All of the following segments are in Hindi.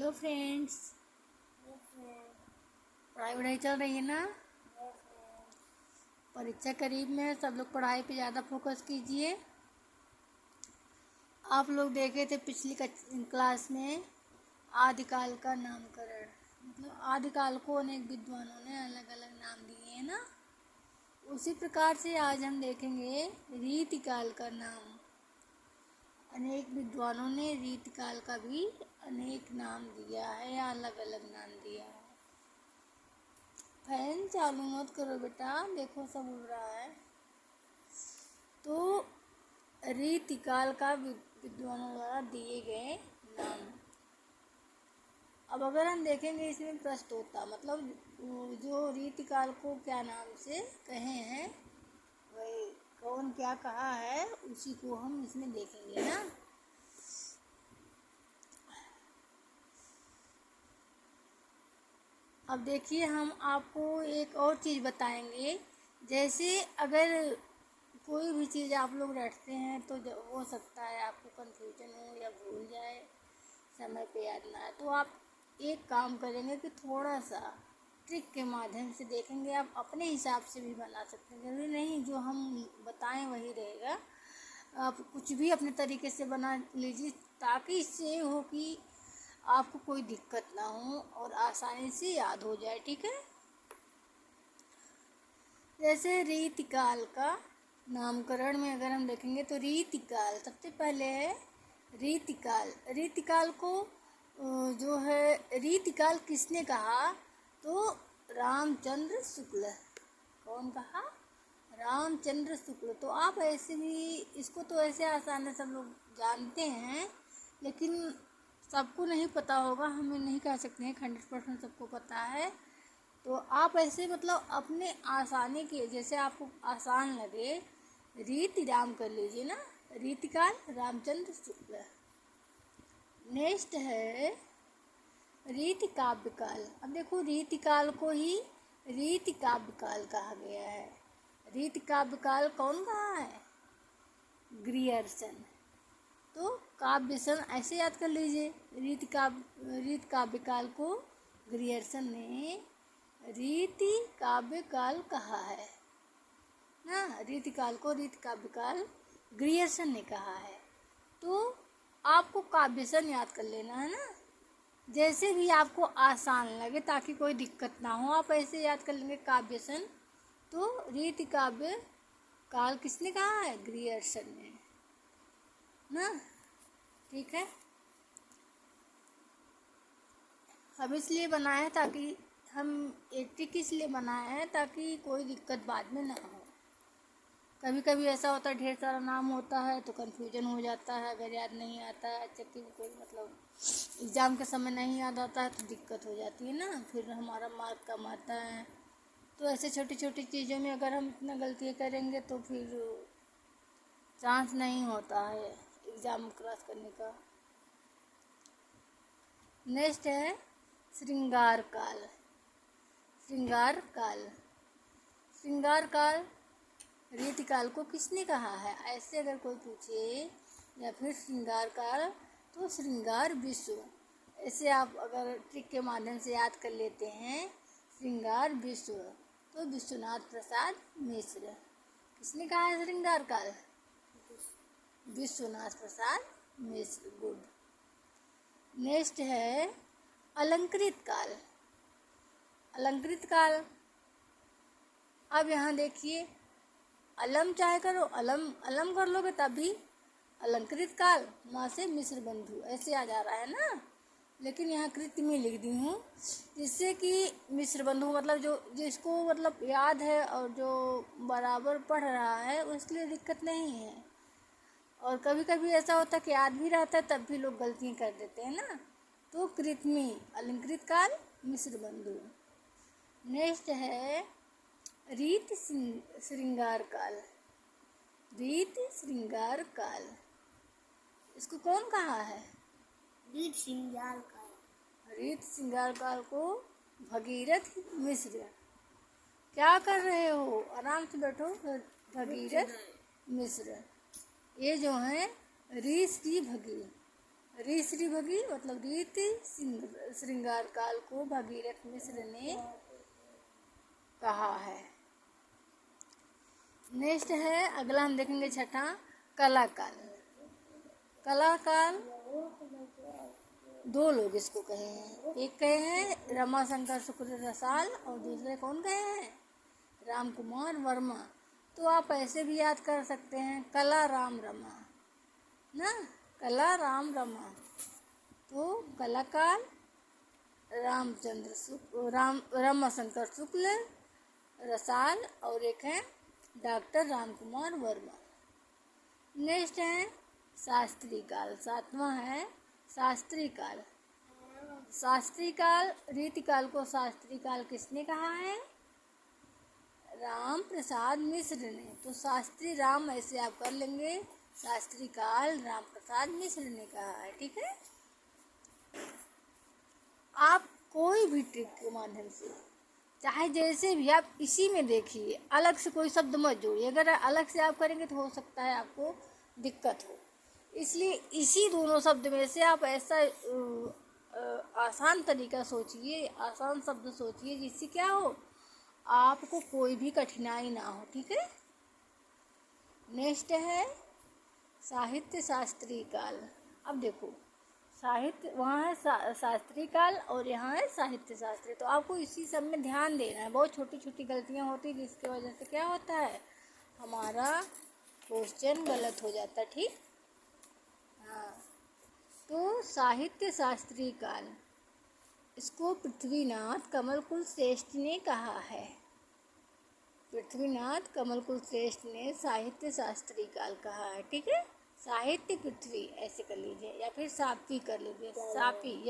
Hello friends. पढ़ाई वढ़ाई चल रही है ना। परीक्षा करीब में है, सब लोग पढ़ाई पे ज़्यादा फोकस कीजिए। आप लोग देखे थे पिछली क्लास में आदिकाल का नामकरण, मतलब आदिकाल को अनेक विद्वानों ने अलग अलग नाम दिए हैं ना। उसी प्रकार से आज हम देखेंगे रीतिकाल का नाम। अनेक विद्वानों ने रीतिकाल का भी अनेक नाम दिया है या अलग अलग नाम दिया है। फैन चालू मत करो बेटा, देखो सब उड़ रहा है। तो रीतिकाल का विद्वानों द्वारा दिए गए नाम। अब अगर हम देखेंगे इसमें प्रस्तोता, मतलब जो रीतिकाल को क्या नाम से कहे हैं, वही कौन क्या कहा है उसी को हम इसमें देखेंगे ना। अब देखिए, हम आपको एक और चीज़ बताएंगे। जैसे अगर कोई भी चीज़ आप लोग रटते हैं तो हो सकता है आपको कंफ्यूजन हो या भूल जाए, समय पे याद ना आए, तो आप एक काम करेंगे कि थोड़ा सा ट्रिक के माध्यम से देखेंगे। आप अपने हिसाब से भी बना सकते हैं, जरूरी नहीं जो हम बताएं वही रहेगा। आप कुछ भी अपने तरीके से बना लीजिए, ताकि इससे ये हो कि आपको कोई दिक्कत ना हो और आसानी से याद हो जाए। ठीक है। जैसे रीतिकाल का नामकरण में अगर हम देखेंगे तो रीतिकाल सबसे पहले है। रीतिकाल, रीतिकाल को जो है रीतिकाल किसने कहा, तो रामचंद्र शुक्ल। कौन कहा? रामचंद्र शुक्ल। तो आप ऐसे भी इसको तो ऐसे आसान है, सब लोग जानते हैं, लेकिन सबको नहीं पता होगा। हमें नहीं कह सकते हैं 100% सबको पता है। तो आप ऐसे मतलब अपने आसानी के, जैसे आपको आसान लगे, रीति राम कर लीजिए ना। रीतिकाल रामचंद्र शुक्ल। नेक्स्ट है रीति काव्य काल। अब देखो, रीतिकाल को ही रीति काव्य काल कहा गया है। रीति काव्य काल कौन कहा है? ग्रियर्सन। तो काव्य सन ऐसे याद कर लीजिए। रीति काव्य काल को ग्रियर्सन ने रीति काव्य काल कहा है ना। रीति काल को रीति काव्य काल ग्रियर्सन ने कहा है। तो आपको काव्य सन याद कर लेना है ना, जैसे भी आपको आसान लगे, ताकि कोई दिक्कत ना हो, आप ऐसे याद कर लेंगे काव्य सन। तो रीति काव्य काल किसने कहा है? ग्रियर्सन ने ना। ठीक है। हम इसलिए बनाए हैं ताकि हम एक ट्रिक इसलिए बनाए हैं ताकि कोई दिक्कत बाद में ना हो। कभी कभी ऐसा होता है ढेर सारा नाम होता है तो कंफ्यूजन हो जाता है, अगर याद नहीं आता है, अच्छा कि कोई मतलब एग्ज़ाम के समय नहीं याद आता है तो दिक्कत हो जाती है ना, फिर हमारा मार्क कम आता है। तो ऐसे छोटी छोटी चीज़ों में अगर हम इतना गलतियाँ करेंगे तो फिर चांस नहीं होता है एग्ज़ाम क्रॉस करने का। नेक्स्ट है श्रृंगार काल। श्रृंगार काल, श्रृंगार काल रीतिकाल को किसने कहा है, ऐसे अगर कोई पूछे, या फिर श्रृंगार काल तो श्रृंगार विश्व। ऐसे आप अगर ट्रिक के माध्यम से याद कर लेते हैं श्रृंगार विश्व, तो विश्वनाथ प्रसाद मिश्र। किसने कहा है श्रृंगार काल? विश्वनाथ प्रसाद मिश्र। गुड। नेक्स्ट है अलंकृत काल। अलंकृत काल, अब यहाँ देखिए, अलम चाहे करो, अलम कर लोगे तभी अलंकृत काल, माँ से मिश्र बंधु, ऐसे आ जा रहा है ना। लेकिन यहाँ कृत में लिख दी हूँ, जिससे कि मिश्र बंधु मतलब जो जिसको मतलब याद है और जो बराबर पढ़ रहा है उसके लिए दिक्कत नहीं है। और कभी कभी ऐसा होता है कि याद भी रहता है तब भी लोग गलतियाँ कर देते हैं ना। तो कृतमी, अलंकृत काल, मिश्र बंधु। नेक्स्ट है रीति श्रृंगार काल। रीति श्रृंगार काल, इसको कौन कहा है? रीति श्रृंगार काल। रीति श्रृंगार काल को भगीरथ मिश्र। क्या कर रहे हो? आराम से बैठो। भगीरथ मिश्र, ये जो हैं ऋषि भगी, री श्री भगी मतलब रीति श्रृंगार काल को भागीरथ मिश्र ने कहा है। नेक्स्ट है, अगला हम देखेंगे छठा, कला काल। कला काल दो लोग इसको कहे हैं, एक कहे हैं रमाशंकर शुक्ल रसाल और दूसरे कौन कहे हैं, राम कुमार वर्मा। तो आप ऐसे भी याद कर सकते हैं, कला राम रमा ना, कला राम रमा। तो कलाकाल रमाशंकर शुक्ल रसाल और एक है डॉक्टर राम कुमार वर्मा। नेक्स्ट है शास्त्री काल, सातवां है शास्त्री काल। शास्त्री काल, रीति काल को शास्त्री काल किसने कहा है, राम प्रसाद मिश्र ने। तो शास्त्री राम ऐसे आप कर लेंगे, शास्त्री काल राम प्रसाद मिश्र ने कहा है। ठीक है, आप कोई भी ट्रिक के माध्यम से चाहे जैसे भी आप इसी में देखिए, अलग से कोई शब्द मत जोड़िए। अगर अलग से आप करेंगे तो हो सकता है आपको दिक्कत हो, इसलिए इसी दोनों शब्द में से आप ऐसा आसान तरीका सोचिए, आसान शब्द सोचिए जिससे क्या हो, आपको कोई भी कठिनाई ना हो। ठीक है, नेक्स्ट है साहित्य शास्त्री काल। अब देखो, साहित्य वहाँ है शास्त्री काल और यहाँ है साहित्य शास्त्री। तो आपको इसी सब में ध्यान देना है, बहुत छोटी छोटी गलतियाँ होती हैं जिसकी वजह से क्या होता है, हमारा क्वेश्चन गलत हो जाता है। ठीक, हाँ। तो साहित्य शास्त्री काल, इसको पृथ्वीनाथ कमलकुल श्रेष्ठ ने कहा है। पृथ्वीनाथ कमलकुल श्रेष्ठ ने साहित्य शास्त्री काल कहा है। ठीक है, साहित्य पृथ्वी ऐसे कर लीजिए या फिर सापी कर लीजिए, सापी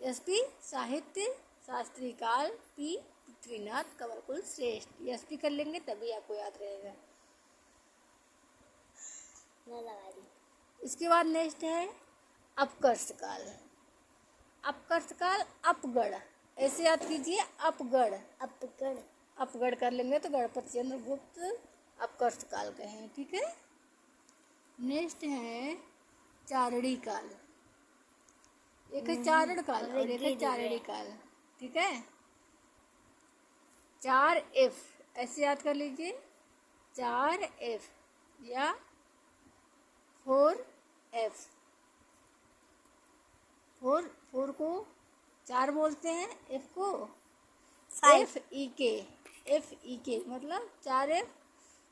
एसपी साहित्य शास्त्री काल पी पृथ्वीनाथ कमलकुल श्रेष्ठ, एसपी कर लेंगे तभी आपको याद रहेगा। इसके बाद नेक्स्ट है अपकर्ष काल। अपकर्ष काल अपगढ़ ऐसे याद कीजिए, अपगढ़ अपगढ़ कर लेंगे तो गणपति चंद्र गुप्त अपकर्ष काल कहे हैं। ठीक है, नेक्स्ट है चारणी काल। एक है चारण काल और एक है चारणी काल। ठीक है, 4F ऐसे याद कर लीजिए, 4F या 4F। 4 को 4 बोलते हैं, F को FEK मतलब 4F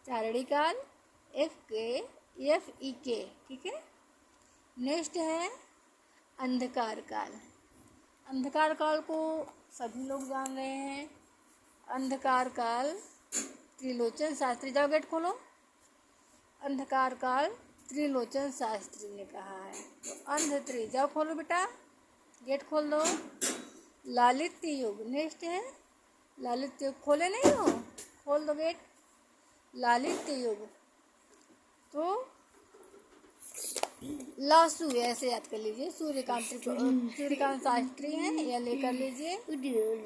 चारणी काल, FEK। ठीक है, नेक्स्ट है अंधकार काल। अंधकार काल को सभी लोग जान रहे हैं। अंधकार काल त्रिलोचन शास्त्री, जाओ गेट खोलो। अंधकार काल त्रिलोचन शास्त्री ने कहा है। तो अंधत्री, जाओ खोलो बेटा, गेट खोल दो। लालित्य युग, नेक्स्ट है लालित्य युग, खोले नहीं हो, खोल दो गेट। लालित्य युग तो लासु ऐसे याद कर लीजिए, सूर्यकांत शास्त्री हैं, या लेकर लीजिए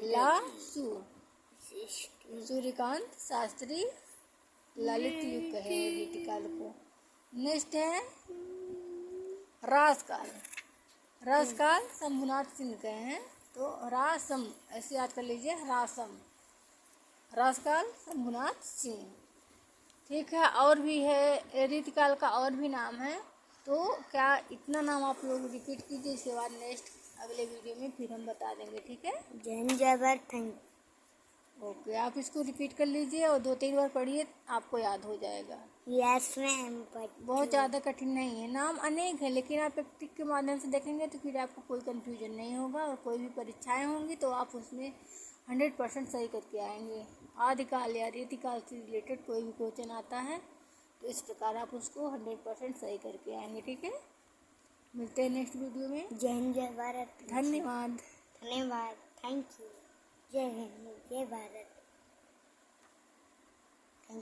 लासु, सूर्यकांत शास्त्री ललित युग कहे रीति काल को। नेक्स्ट है रासकाल। रासकाल शंभुनाथ सिंह कहे हैं, तो रासम ऐसे याद कर लीजिए, रासम, रासकाल शंभुनाथ सिंह। ठीक है, और भी है रीतिकाल का और भी नाम है, तो क्या इतना नाम आप लोग रिपीट कीजिए, इसके बाद नेक्स्ट अगले वीडियो में फिर हम बता देंगे। ठीक है, जय भारत, थैंक। ओके, आप इसको रिपीट कर लीजिए और 2-3 बार पढ़िए, आपको याद हो जाएगा। यस मैम, बहुत ज़्यादा कठिन नहीं है, नाम अनेक है, लेकिन आप एक ट्रिक के माध्यम से देखेंगे तो फिर आपको कोई कन्फ्यूजन नहीं होगा, और कोई भी परीक्षाएं होंगी तो आप उसमें 100% सही करके आएंगे। आदिकाल या रीतिकाल से रिलेटेड कोई भी क्वेश्चन आता है तो इस प्रकार आप उसको 100% सही करके आएंगे। ठीक है, मिलते हैं नेक्स्ट वीडियो में। जय हिंद, जय भारत, धन्यवाद। धन्यवाद, थैंक यू। जय हिंद, जय भारत।